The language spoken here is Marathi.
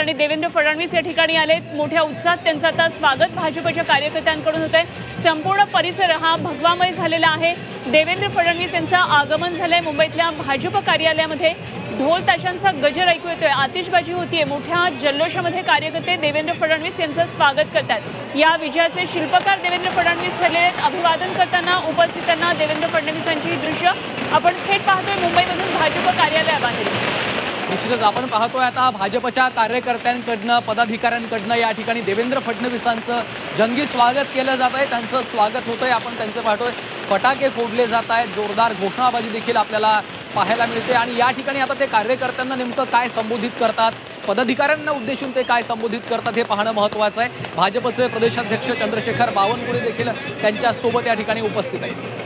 आणि देवेंद्र फडणवीस या ठिकाणी आलेत। मोठ्या उत्साहात त्यांचं आता स्वागत भाजपच्या कार्यकर्त्यांकडून होत आहे। संपूर्ण परिसर हा भगवामय झालेला आहे। देवेंद्र फडणवीस यांचं आगमन झालंय। मुंबईतल्या भाजप कार्यालयामध्ये ढोल ताशांचा गजर ऐकू येतोय, आतिषबाजी होतीये। मोठ्या जल्लोषामध्ये कार्यकर्ते देवेंद्र फडणवीस यांचं स्वागत करतात। या विजयाचे शिल्पकार देवेंद्र फडणवीस ठरलेले आहेत। अभिवादन करताना उपस्थितांना देवेंद्र फडणवीसांची ही दृश्य आपण थेट पाहतोय मुंबईमधून भाजप कार्यालयाबाहेर। निश्चितच आपण पाहतोय आता भाजपच्या कार्यकर्त्यांकडनं पदाधिकाऱ्यांकडनं या ठिकाणी देवेंद्र फडणवीसांचं जंगी स्वागत केलं जात आहे। त्यांचं स्वागत होतंय, आपण त्यांचं पाहतोय। फटाके फोडले जात आहेत, जोरदार घोषणाबाजी देखील आपल्याला पाहायला मिळते। आणि या ठिकाणी आता ते कार्यकर्त्यांना नेमकं काय संबोधित करतात, पदाधिकाऱ्यांना उद्देशून ते काय संबोधित करतात हे पाहणं महत्त्वाचं आहे। भाजपचे प्रदेशाध्यक्ष चंद्रशेखर बावनकुळे देखील त्यांच्या सोबत या ठिकाणी उपस्थित आहेत।